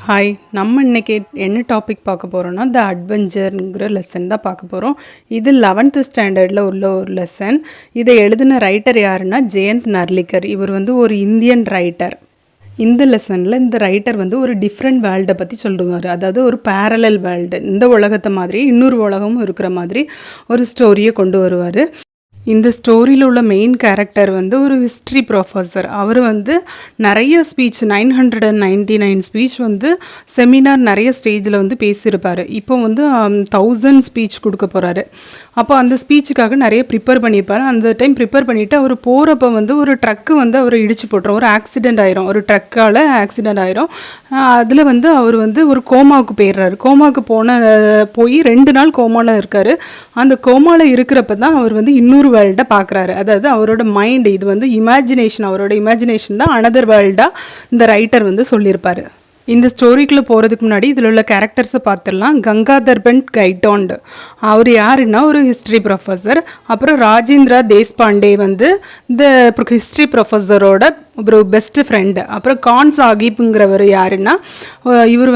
Hi, நம்ம இன்னைக்கு என்ன டாபிக் பார்க்க போகிறோம்னா த அட்வென்ச்சருங்கிற லெசன் தான் பார்க்க போகிறோம். இது 11th ஸ்டாண்டர்டில் உள்ள ஒரு லெசன். இதை எழுதின ரைட்டர் யாருன்னா ஜெயந்த் நர்லிகர். இவர் ஒரு இந்தியன் ரைட்டர். இந்த லெசனில் இந்த ரைட்டர் ஒரு டிஃப்ரெண்ட் வேர்ல்டை பற்றி சொல்லுவார். அதாவது ஒரு பேரலல் வேர்ல்டு, இந்த உலகத்தை மாதிரி இன்னொரு உலகமும் இருக்கிற மாதிரி ஒரு ஸ்டோரியை கொண்டு வருவார். இந்த ஸ்டோரியில் உள்ள மெயின் கேரக்டர் ஒரு ஹிஸ்ட்ரி ப்ரொஃபஸர். அவர் நிறைய ஸ்பீச் 999 ஸ்பீச் செமினார் நிறைய ஸ்டேஜில் பேசியிருப்பார். இப்போ 1000 ஸ்பீச் கொடுக்க போகிறாரு. அப்போ அந்த ஸ்பீச்சுக்காக நிறைய ப்ரிப்பேர் பண்ணியிருப்பார். அந்த டைம் ப்ரிப்பேர் பண்ணிவிட்டு அவர் போகிறப்ப ஒரு ட்ரக்கு அவர் இடிச்சு போட்டுரும். ஒரு ஆக்சிடெண்ட் ஆயிரும், ஒரு ட்ரக்கால் ஆக்சிடெண்ட் ஆயிரும். அதில் அவர் ஒரு கோமாவுக்கு போயிடுறாரு. கோமாவுக்கு போய் 2 நாள் கோமாவில் இருக்கார். அந்த கோமாவில் இருக்கிறப்ப தான் அவர் இன்னொரு வேர்ல்டை பார்க்குறாரு. அதாவது அவரோட மைண்டு, இது இமேஜினேஷன், அவரோட இமேஜினேஷன் தான் அனதர் வேர்ல்டாக இந்த ரைட்டர் சொல்லியிருப்பார். இந்த ஸ்டோரிக்குள்ளே போகிறதுக்கு முன்னாடி இதில் உள்ள கேரக்டர்ஸை பார்த்துடலாம். கங்காதர்பன் கைட்டோண்டு, அவர் யாருன்னா ஒரு ஹிஸ்ட்ரி ப்ரொஃபஸர். அப்புறம் ராஜேந்திரா தேஷ்பாண்டே இந்த ஹிஸ்ட்ரி ப்ரொஃபஸரோட ஒரு பெஸ்ட்டு ஃப்ரெண்டு. அப்புறம் கான் சாஹிப்புங்கிறவர் யாருன்னா இவர்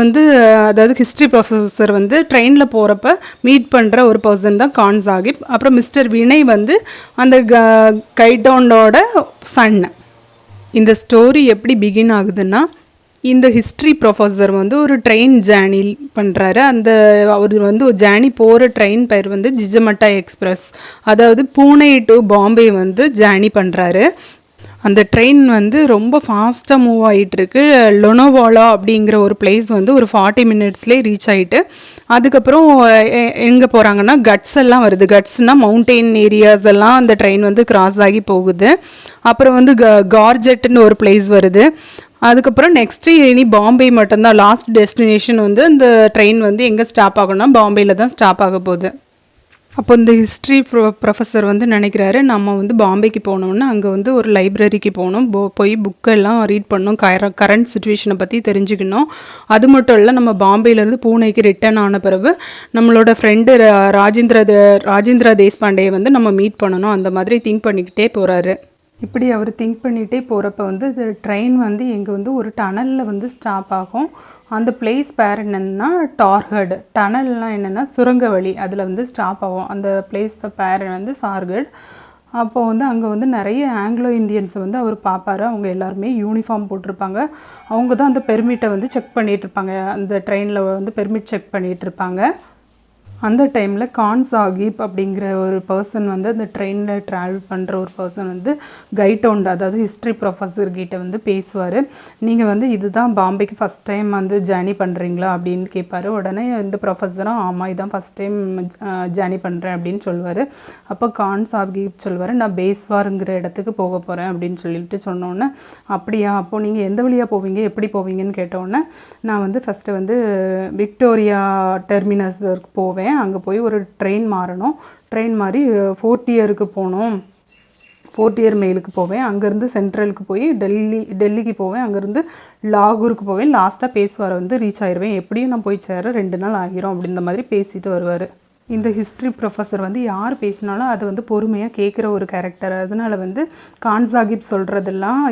அதாவது ஹிஸ்ட்ரி ப்ரொஃபஸர் ட்ரெயினில் போகிறப்ப மீட் பண்ணுற ஒரு பர்சன் தான் கான் சாஹிப். அப்புறம் மிஸ்டர் வினய் அந்த கைட்டோண்டோட சன்னு. இந்த ஸ்டோரி எப்படி பிகின் ஆகுதுன்னா, இந்த ஹிஸ்ட்ரி ப்ரொஃபஸர் ஒரு ட்ரெயின் ஜேர்னி பண்ணுறாரு. அவர் ஒரு ஜேர்னி போகிற ட்ரெயின் பேர் ஜிஜமட்டா எக்ஸ்பிரஸ். அதாவது பூனே டு பாம்பே ஜேர்னி பண்ணுறாரு. அந்த ட்ரெயின் ரொம்ப ஃபாஸ்ட்டாக மூவ் ஆகிட்டுருக்கு. லொனோவாலா அப்படிங்கிற ஒரு பிளேஸ் ஒரு 40 மினிட்ஸ்லேயே ரீச் ஆகிட்டு, அதுக்கப்புறம் எங்கே போகிறாங்கன்னா கட்ஸ் எல்லாம் வருது. கட்ஸ்னால் மவுண்டெயின் ஏரியாஸ் எல்லாம் அந்த ட்ரெயின் கிராஸ் ஆகி போகுது. அப்புறம் கார்ஜெட்டுன்னு ஒரு பிளேஸ் வருது. அதுக்கப்புறம் நெக்ஸ்ட்டு இனி பாம்பே மட்டும்தான் லாஸ்ட் டெஸ்டினேஷன். அந்த ட்ரெயின் எங்கே ஸ்டாப் ஆகணும்னா பாம்பேயில் தான் ஸ்டாப் ஆக போகுது. அப்போ இந்த ஹிஸ்ட்ரி ப்ரொஃபஸர் நினைக்கிறாரு, நம்ம பாம்பேக்கு போனோம்னா அங்கே ஒரு லைப்ரரிக்கு போகணும், போய் புக்கெல்லாம் ரீட் பண்ணணும், கரண்ட் சுச்சுவேஷனை பற்றி தெரிஞ்சுக்கணும். அது மட்டும் இல்லை, நம்ம பாம்பேலேருந்து பூனேக்கு ரிட்டர்ன் ஆன பிறகு நம்மளோட ஃப்ரெண்டு ராஜேந்திரா தேஷ்பாண்டே நம்ம மீட் பண்ணணும். அந்த மாதிரி திங்க் பண்ணிக்கிட்டே போகிறாரு. இப்படி அவர் திங்க் பண்ணிகிட்டே போகிறப்ப இந்த ட்ரெயின் எங்கே ஒரு டனலில் ஸ்டாப் ஆகும். அந்த பிளேஸ் பேர் என்னென்னா டார்கட். டனல்னால் என்னென்னா சுரங்க வழி, அதில் ஸ்டாப் ஆகும். அந்த பிளேஸ் பேர் சார்கட். அப்போ அங்கே நிறைய ஆங்கிலோ இந்தியன்ஸ் அவர் பார்ப்பாரு. அவங்க எல்லாருமே யூனிஃபார்ம் போட்டிருப்பாங்க. அவங்க தான் அந்த பெர்மிட்டை செக் பண்ணிகிட்ருப்பாங்க. அந்த ட்ரெயினில் பெர்மிட் செக் பண்ணிகிட்ருப்பாங்க. அந்த டைமில் கான் சாஹிப் அப்படிங்கிற ஒரு பர்சன் அந்த ட்ரெயினில் ட்ராவல் பண்ணுற ஒரு பர்சன் கைட்டோண்டு, அதாவது ஹிஸ்ட்ரி ப்ரொஃபஸர்கிட்ட பேசுவார். நீங்கள் இதுதான் பாம்பேக்கு ஃபஸ்ட் டைம் ஜேர்னி பண்ணுறீங்களா அப்படின்னு கேட்பார். உடனே இந்த ப்ரொஃபஸரும் ஆமாம் இதான் ஃபஸ்ட் டைம் ஜேர்னி பண்ணுறேன் அப்படின்னு சொல்லுவார். அப்போ கான் சாஹிப் சொல்லுவார், நான் பேஸ்வாருங்கிற இடத்துக்கு போக போகிறேன் அப்படின்னு சொல்லிட்டு சொன்னோன்னே, அப்படியா, அப்போது நீங்கள் எந்த வழியாக போவீங்க, எப்படி போவீங்கன்னு கேட்டோன்னே, நான் ஃபஸ்ட்டு விக்டோரியா டெர்மினஸ்க்கு போவேன். அங்கே போய் ஒரு ட்ரெயின் மாறணும். ட்ரெயின் மாறி 4th இயருக்கு போகணும். 4th இயர் மெயிலுக்கு போவேன். அங்கேருந்து சென்ட்ரலுக்கு போய் டெல்லிக்கு போவேன். அங்கேருந்து லாகூருக்கு போவேன். லாஸ்ட்டாக பேசுவார் ரீச் ஆயிடுவேன். எப்படியும் நான் போய் சேர 2 நாள் ஆகிரும் அப்படின்ற மாதிரி பேசிட்டு வருவார். இந்த ஹிஸ்ட்ரி ப்ரொஃபஸர் யார் பேசினாலும் அது பொறுமையாக கேட்குற ஒரு கேரக்டர். அதனால் கான் சாஹிப் சொல்கிறதெல்லாம்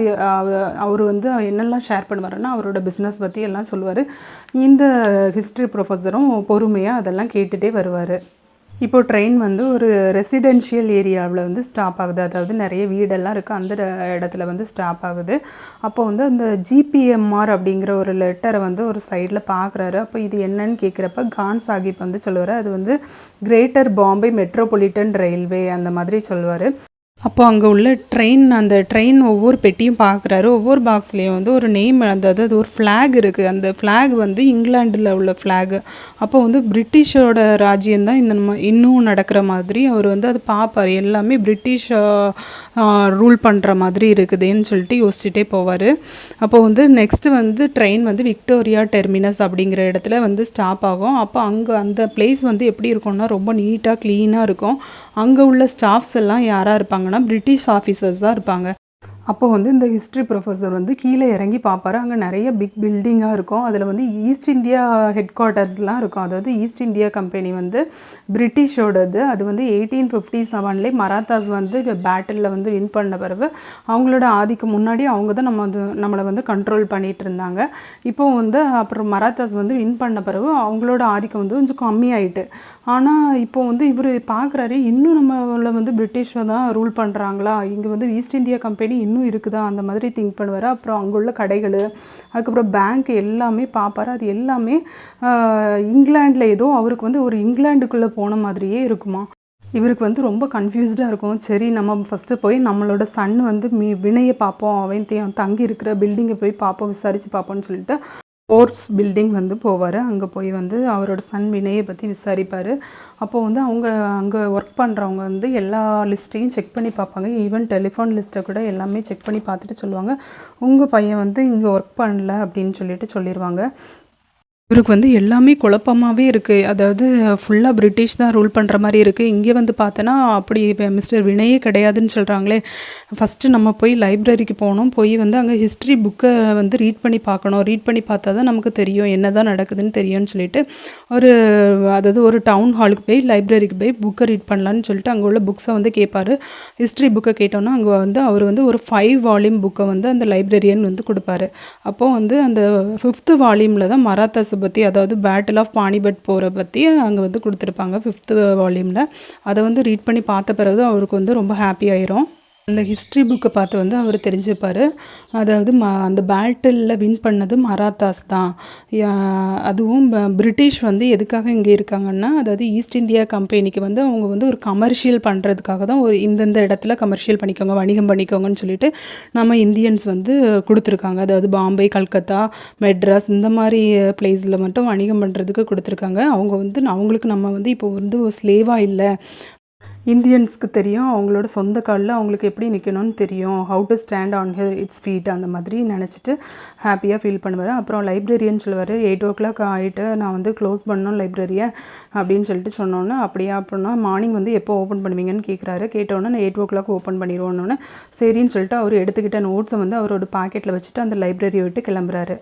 அவர் என்னெல்லாம் ஷேர் பண்ணுவாருன்னா அவரோட பிஸ்னஸ் பற்றி எல்லாம் சொல்லுவார். இந்த ஹிஸ்ட்ரி ப்ரொஃபஸரும் பொறுமையாக அதெல்லாம் கேட்டுகிட்டே வருவார். இப்போது ட்ரெயின் ஒரு ரெசிடென்ஷியல் ஏரியாவில் ஸ்டாப் ஆகுது. அதாவது நிறைய வீடெல்லாம் இருக்குது, அந்த இடத்துல ஸ்டாப் ஆகுது. அப்போ அந்த ஜிபிஎம்ஆர் அப்படிங்கிற ஒரு லெட்டரை ஒரு சைடில் பார்க்குறாரு. அப்போ இது என்னன்னு கேட்குறப்ப கான் சாஹிப் சொல்லுவார், அது கிரேட்டர் பாம்பே மெட்ரோபாலிட்டன் ரயில்வே அந்த மாதிரி சொல்லுவார். அப்போ அங்கே உள்ள அந்த ட்ரெயின் ஒவ்வொரு பெட்டியும் பார்க்குறாரு. ஒவ்வொரு பாக்ஸ்லேயும் ஒரு நேம், அதாவது ஒரு ஃப்ளாக் இருக்குது. அந்த ஃப்ளாக் இங்கிலாண்டில் உள்ள ஃப்ளாகு. அப்போ பிரிட்டிஷோட ராஜ்யம்தான் இன்னும் நடக்கிற மாதிரி அவர் அது பார்ப்பார். எல்லாமே பிரிட்டிஷ் ரூல் பண்ணுற மாதிரி இருக்குதுன்னு சொல்லிட்டு யோசிச்சுட்டே போவார். அப்போ நெக்ஸ்ட்டு ட்ரெயின் விக்டோரியா டெர்மினஸ் அப்படிங்கிற இடத்துல ஸ்டாப் ஆகும். அப்போ அங்கே அந்த பிளேஸ் எப்படி இருக்கும்னா ரொம்ப நீட்டாக க்ளீனாக இருக்கும். அங்கே உள்ள ஸ்டாஃப்ஸ் எல்லாம் யாராக இருப்பாங்கன்னா பிரிட்டிஷ் ஆஃபீஸர்ஸ் தான் இருப்பாங்க. அப்போ வந்து இந்த ஹிஸ்ட்ரி ப்ரொஃபஸர் வந்து கீழே இறங்கி பார்ப்பாரு. அங்கே நிறைய பிக் பில்டிங்காக இருக்கும். அதில் வந்து ஈஸ்ட் இந்தியா ஹெட் குவார்ட்டர்ஸ்லாம் இருக்கும். அதாவது ஈஸ்ட் இந்தியா கம்பெனி வந்து பிரிட்டிஷோடது. அது வந்து 1857 மராத்தாஸ் வந்து பேட்டிலில் வந்து வின் பண்ண பிறகு அவங்களோட ஆதிக்கம் முன்னாடி அவங்க தான் நம்மளை வந்து கண்ட்ரோல் பண்ணிகிட்டு இருந்தாங்க. இப்போ வந்து அப்புறம் மராத்தாஸ் வந்து வின் பண்ண பிறகு அவங்களோட ஆதிக்கம் வந்து கொஞ்சம் கம்மியாயிட்டு. ஆனால் இப்போ வந்து இவர் பார்க்குறாரு, இன்னும் நம்மளை வந்து பிரிட்டிஷை தான் ரூல் பண்ணுறாங்களா, இங்கே வந்து ஈஸ்ட் இந்தியா கம்பெனி இன்னும் இருக்குதா, அந்த மாதிரி திங்க் பண்ணுவார். அப்புறம் அங்கே உள்ள கடைகள், அதுக்கப்புறம் பேங்க் எல்லாமே பார்ப்பார். அது எல்லாமே இங்கிலாண்டில் ஏதோ அவருக்கு வந்து ஒரு இங்கிலாண்டுக்குள்ளே போன மாதிரியே இருக்குமா. இவருக்கு வந்து ரொம்ப கன்ஃபியூஸ்டாக இருக்கும். சரி, நம்ம ஃபஸ்ட்டு போய் நம்மளோட சன் வந்து வினையை பார்ப்போம், அவன் தங்கி இருக்கிற பில்டிங்கை போய் பார்ப்போம், விசாரித்து பார்ப்போம்னு சொல்லிட்டு ஃபோர்ப்ஸ் பில்டிங் வந்து போவார். அங்கே போய் வந்து அவரோட சன் வினையை பற்றி விசாரிப்பார். அப்போது வந்து அவங்க அங்கே ஒர்க் பண்ணுறவங்க வந்து எல்லா லிஸ்ட்டையும் செக் பண்ணி பார்ப்பாங்க. ஈவன் டெலிஃபோன் லிஸ்ட்டை கூட எல்லாமே செக் பண்ணி பார்த்துட்டு சொல்லுவாங்க, உங்கள் பையன் வந்து இங்கே ஒர்க் பண்ணல அப்படின்னு சொல்லிட்டு சொல்லிடுவாங்க. இவருக்கு வந்து எல்லாமே குழப்பமாகவே இருக்குது. அதாவது ஃபுல்லாக பிரிட்டிஷ் தான் ரூல் பண்ணுற மாதிரி இருக்குது. இங்கே வந்து பார்த்தோன்னா அப்படி இப்போ மிஸ்டர் வினயே கிடையாதுன்னு சொல்கிறாங்களே. ஃபஸ்ட்டு நம்ம போய் லைப்ரரிக்கு போகணும், போய் வந்து அங்கே ஹிஸ்ட்ரி புக்கை வந்து ரீட் பண்ணி பார்க்கணும். ரீட் பண்ணி பார்த்தா தான் நமக்கு தெரியும் என்ன தான் நடக்குதுன்னு தெரியும்னு சொல்லிட்டு அதாவது ஒரு டவுன் ஹாலுக்கு போய் லைப்ரரிக்கு போய் புக்கை ரீட் பண்ணலான்னு சொல்லிட்டு அங்கே உள்ள புக்ஸை வந்து கேட்பார். ஹிஸ்ட்ரி புக்கை கேட்டோன்னா அங்கே வந்து அவர் வந்து ஒரு 5 வால்யூம் புக்கை வந்து அந்த லைப்ரரியன் வந்து கொடுப்பாரு. அப்போது வந்து அந்த 5th வால்யூமில் தான் மராத்தாஸ் பற்றி, அதாவது பேட்டில் ஆஃப் பானிபட் போரை பற்றி அங்கே வந்து கொடுத்துருப்பாங்க 5th வால்யூமில். அதை வந்து ரீட் பண்ணி பார்த்த பிறகு அவருக்கு வந்து ரொம்ப ஹாப்பி ஆயிரும். அந்த ஹிஸ்ட்ரி புக்கை பார்த்து வந்து அவர் தெரிஞ்சுப்பார். அதாவது அந்த பேட்டிலில் வின் பண்ணது மராத்தாஸ் தான். அதுவும் பிரிட்டிஷ் வந்து எதுக்காக இங்கே இருக்காங்கன்னா, அதாவது ஈஸ்ட் இந்தியா கம்பெனிக்கு வந்து அவங்க வந்து ஒரு கமர்ஷியல் பண்ணுறதுக்காக தான் ஒரு இந்தந்த இடத்துல கமர்ஷியல் பண்ணிக்கோங்க, வணிகம் பண்ணிக்கோங்கன்னு சொல்லிட்டு நம்ம இந்தியன்ஸ் வந்து கொடுத்துருக்காங்க. அதாவது பாம்பே, கல்கத்தா, மெட்ராஸ் இந்த மாதிரி பிளேஸில் மட்டும் வணிகம் பண்ணுறதுக்கு கொடுத்துருக்காங்க. அவங்க வந்து அவங்களுக்கு நம்ம வந்து இப்போ வந்து ஒரு ஸ்லேவாக இல்லை, இந்தியன்ஸ்க்கு தெரியும் அவங்களோட சொந்த காலில் அவங்களுக்கு எப்படி நிற்கணும்னு தெரியும், how to stand on its feet, அந்த மாதிரி நினச்சிட்டு ஹாப்பியாக ஃபீல் பண்ணுவார். அப்புறம் லைப்ரரியன் சொல்லுவார், 8 o'clock ஆகிட்டு நான் வந்து க்ளோஸ் பண்ணணும் லைப்ரரியை அப்படின்னு சொல்லிட்டு சொன்னோன்னே, அப்படியா அப்படின்னா மார்னிங் வந்து எப்போ ஓப்பன் பண்ணுவீங்கன்னு கேட்குறாரு. கேட்டோன்னே நான் 8 o'clock ஓப்பன் பண்ணிடுவோன்னு சரின்னு சொல்லிட்டு அவர் எடுத்துக்கிட்ட நோட்ஸை வந்து அவரோட பாக்கெட்டில் வச்சுட்டு அந்த லைப்ரரியை விட்டு கிளம்புறாரு.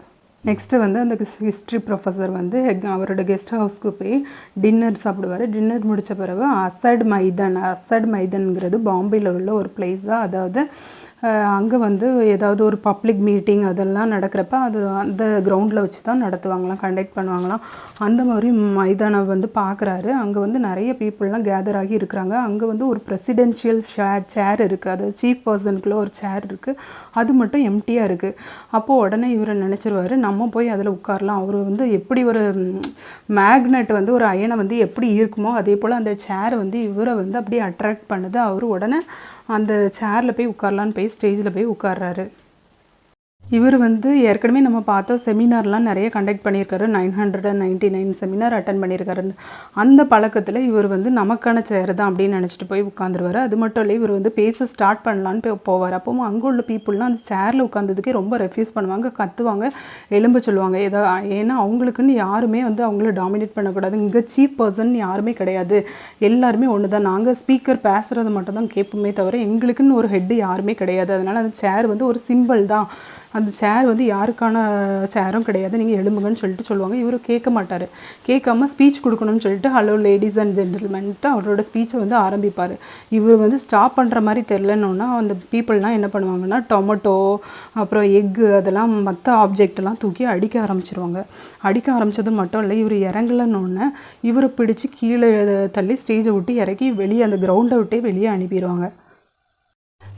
நெக்ஸ்ட்டு வந்து அந்த ஹிஸ்ட்ரி ப்ரொஃபஸர் வந்து அவரோட கெஸ்ட் ஹவுஸ்க்கு போய் டின்னர் சாப்பிடுவார். டின்னர் முடித்த பிறகு அசட் மைதான்ங்கிறது பாம்பேயில் உள்ள ஒரு பிளேஸ் தான். அதாவது அங்கே வந்து ஏதாவது ஒரு பப்ளிக் மீட்டிங் அதெல்லாம் நடக்கிறப்ப அது அந்த கிரவுண்டில் வச்சு தான் நடத்துவாங்களாம், கண்டக்ட் பண்ணுவாங்களாம். அந்த மாதிரி மைதானம் வந்து பார்க்குறாரு. அங்கே வந்து நிறைய பீப்புளெலாம் கேதர் ஆகி இருக்கிறாங்க. அங்கே வந்து ஒரு பிரசிடென்ஷியல் சேர் இருக்குது, அதாவது சீஃப் பர்சனுக்குள்ளே ஒரு சேர் இருக்குது, அது மட்டும் எம்டியாக இருக்குது. அப்போது உடனே இவர் நினச்சிருவார், நம்ம போய் அதில் உட்காரலாம். அவர் வந்து எப்படி ஒரு மேக்னெட் வந்து ஒரு அயனை வந்து எப்படி இருக்குமோ அதே போல் அந்த சேர் வந்து இவரை வந்து அப்படியே அட்ராக்ட் பண்ணுது. அவர் உடனே அந்த சேரில் போய் உட்காரலான்னு போய் ஸ்டேஜில் போய் உட்கார்றாரு. இவர் வந்து ஏற்கனவே நம்ம பார்த்தோம் செமினார்லாம் நிறைய கண்டக்ட் பண்ணியிருக்காரு, 999 செமினார் அட்டன் பண்ணியிருக்காரு. அந்த பழக்கத்தில் இவர் வந்து நமக்கான சேர் தான் அப்படின்னு நினச்சிட்டு போய் உட்காந்துருவார். அது மட்டும் இல்லை, இவர் வந்து பேச ஸ்டார்ட் பண்ணலான்னு போவார். அப்போவும் அங்கே உள்ள பீப்புளெலாம் அந்த சேரில் உட்காந்ததுக்கே ரொம்ப ரெஃப்யூஸ் பண்ணுவாங்க, கத்துவாங்க, எலும்ப சொல்லுவாங்க. ஏன்னா அவங்களுக்குன்னு யாருமே வந்து அவங்கள டாமினேட் பண்ணக்கூடாது, இங்கே சீஃப் பர்சன் யாருமே கிடையாது, எல்லாருமே ஒன்று தான், நாங்கள் ஸ்பீக்கர் பேசுகிறது மட்டும் தான் கேட்போமே தவிர எங்களுக்குன்னு ஒரு ஹெட்டு யாருமே கிடையாது. அதனால் அந்த சேர் வந்து ஒரு சிம்பிள் தான், அந்த சேர் வந்து யாருக்கான சேரும் கிடையாது, நீங்கள் எழும்புங்கன்னு சொல்லிட்டு சொல்லுவாங்க. இவர் கேட்க மாட்டார். கேட்காம ஸ்பீச் கொடுக்கணும்னு சொல்லிட்டு ஹலோ லேடிஸ் அண்ட் ஜென்டில்மென்ட்டு அவரோட ஸ்பீச்சை வந்து ஆரம்பிப்பார். இவர் வந்து ஸ்டாப் பண்ணுற மாதிரி தெரிலன்னொன்னா அந்த பீப்புளெலாம் என்ன பண்ணுவாங்கன்னா டொமேட்டோ அப்புறம் எக்கு அதெல்லாம் மற்ற ஆப்ஜெக்டெல்லாம் தூக்கி அடிக்க ஆரம்பிச்சிருவாங்க. அடிக்க ஆரம்பித்தது மட்டும் இல்லை, இவர் இறங்கலன்னொன்னே இவரை பிடிச்சி கீழே தள்ளி ஸ்டேஜை விட்டு இறக்கி வெளியே அந்த கிரவுண்டை விட்டே வெளியே அனுப்பிடுவாங்க.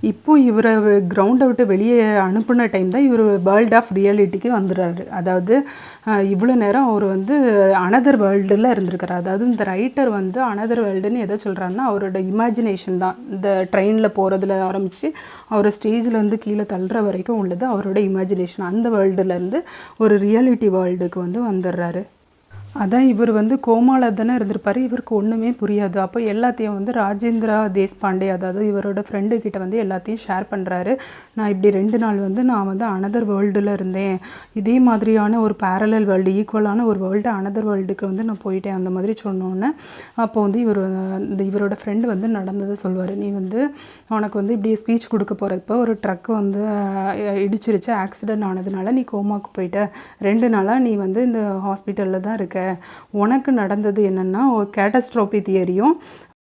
இப்போது இவரை கிரவுண்டை விட்டு வெளியே அனுப்பின டைம் தான் இவர் வேர்ல்ட் ஆஃப் ரியாலிட்டிக்கு வந்துடுறாரு. அதாவது இவ்வளோ நேரம் அவர் வந்து அனதர் வேர்ல்டில் இருந்திருக்காரு. அதாவது இந்த ரைட்டர் வந்து அனதர் வேர்ல்டுன்னு எதை சொல்கிறாருன்னா அவரோட இமேஜினேஷன் தான். இந்த ட்ரெயினில் போகிறதுல ஆரம்பித்து அவரை ஸ்டேஜில் வந்து கீழே தள்ளுற வரைக்கும் உள்ளது அவரோட இமேஜினேஷன். அந்த வேர்ல்டுலேருந்து ஒரு ரியாலிட்டி வேர்ல்டுக்கு வந்து வந்துடுறாரு. அதான் இவர் வந்து கோமால தானே இருந்திருப்பாரு. இவருக்கு ஒன்றுமே புரியாது. அப்போ எல்லாத்தையும் வந்து ராஜேந்திரா தேஷ்பாண்டே, அதாவது இவரோட ஃப்ரெண்டு கிட்ட வந்து எல்லாத்தையும் ஷேர் பண்ணுறாரு. நான் இப்படி 2 நாள் வந்து நான் வந்து அனதர் வேர்ல்டில் இருந்தேன். இதே மாதிரியான ஒரு பேரலல் வேர்ல்டு, ஈக்குவலான ஒரு வேர்ல்டு, அனதர் வேர்ல்டுக்கு வந்து நான் போயிட்டேன் அந்த மாதிரி சொன்னோன்னே, அப்போ வந்து இவரோட ஃப்ரெண்டு வந்து நடந்ததை சொல்லுவார். நீ வந்து உனக்கு வந்து இப்படி ஸ்பீச் கொடுக்க போகிறப்ப ஒரு ட்ரக் வந்து இடிச்சிருச்சு, ஆக்சிடென்ட் ஆனதுனால நீ கோமாக்கு போயிட்ட. 2 நாளாக நீ வந்து இந்த ஹாஸ்பிட்டலில் தான் இருக்க. உனக்கு நடந்தது என்னென்னா கேட்டஸ்ட்ரோபி தியரியும்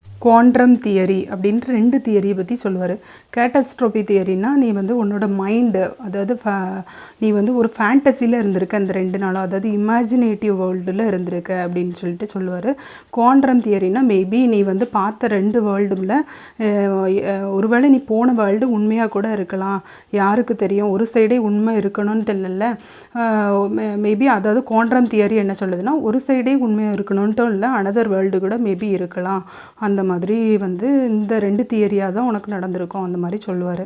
குவாண்ட்ரம் தியரி அப்படின்ட்டு 2 தியரியை பற்றி சொல்லுவார். கேட்டஸ்ட்ரோபி தியரினா நீ வந்து உன்னோட மைண்டு, அதாவது நீ வந்து ஒரு ஃபேண்டசியில் இருந்திருக்க இந்த 2 நாளும், அதாவது இமேஜினேட்டிவ் வேர்ல்டில் இருந்திருக்க அப்படின்னு சொல்லிட்டு சொல்லுவார். குவாண்ட்ரம் தியரினா மேபி நீ வந்து பார்த்த 2 வேர்ல்டுல ஒருவேளை நீ போன வேர்ல்டு உண்மையாக கூட இருக்கலாம், யாருக்கு தெரியும், ஒரு சைடே உண்மை இருக்கணும்ன்ட்டு இல்லைல்ல. மேபி அதாவது குவாண்ட்ரம் தியரி என்ன சொல்லுதுன்னா, ஒரு சைடே உண்மையாக இருக்கணும்ன்ட்டும் இல்லை, அனதர் வேர்ல்டு கூட மேபி இருக்கலாம். அந்த மாதிரி வந்து இந்த 2 தியரியாக தான் உனக்கு நடந்திருக்கும் அந்த மாதிரி சொல்லுவார்.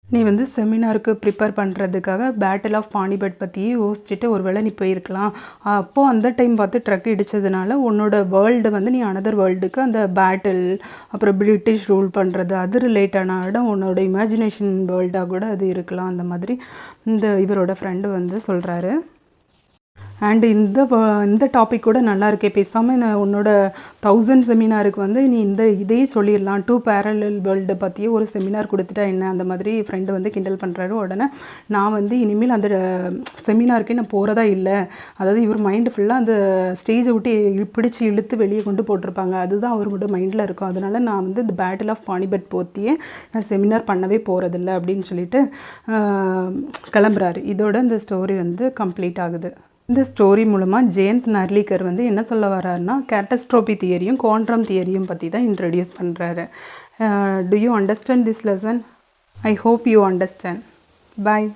நீ வந்து செமினாருக்கு ப்ரிப்பேர் பண்ணுறதுக்காக பேட்டில் ஆஃப் பானிபட் பற்றியே யோசிச்சுட்டு ஒருவேளை நீ போயிருக்கலாம். அப்போது அந்த டைம் பார்த்து ட்ரக் இடித்ததுனால உன்னோட வேர்ல்டு வந்து நீ அனதர் வேர்ல்டுக்கு அந்த பேட்டில், அப்புறம் பிரிட்டிஷ் ரூல் பண்ணுறது, அது ரிலேட்டான இடம் உன்னோட இமேஜினேஷன் வேர்ல்டாக கூட அது இருக்கலாம். அந்த மாதிரி இவரோட ஃப்ரெண்டு வந்து சொல்கிறாரு. அண்டு இந்த டாபிக் கூட நல்லா இருக்கே, பேசாமல் நான் உன்னோட 1000 செமினாருக்கு வந்து நீ இதே சொல்லிடலாம், 2 பேரலல் வேர்ல்டு பற்றியே ஒரு செமினார் கொடுத்துட்டா என்ன, அந்த மாதிரி ஃப்ரெண்டு வந்து கிண்டல் பண்ணுறாரு. உடனே நான் வந்து இனிமேல் அந்த செமினாருக்கே நான் போகிறதா இல்லை, அதாவது இவர் மைண்டு ஃபுல்லாக அந்த ஸ்டேஜை விட்டு பிடிச்சி இழுத்து வெளியே கொண்டு போட்டிருப்பாங்க, அதுதான் அவரோட மைண்டில் இருக்கும். அதனால் நான் வந்து இந்த பேட்டில் ஆஃப் பானிபட் போத்தியே நான் செமினார் பண்ணவே போகிறதில்ல அப்படின்னு சொல்லிட்டு கிளம்புறாரு. இதோட இந்த ஸ்டோரி வந்து கம்ப்ளீட் ஆகுது. இந்த ஸ்டோரி மூலமாக ஜெயந்த் நர்லிகர் வந்து என்ன சொல்ல வர்றாருன்னா, கேட்டஸ்ட்ரோபி தியரியும் குவாண்ட்ரம் தியரியும் பற்றி தான் இன்ட்ரடியூஸ் பண்ணுறாரு. To you understand this lesson? I hope you understand. Bye.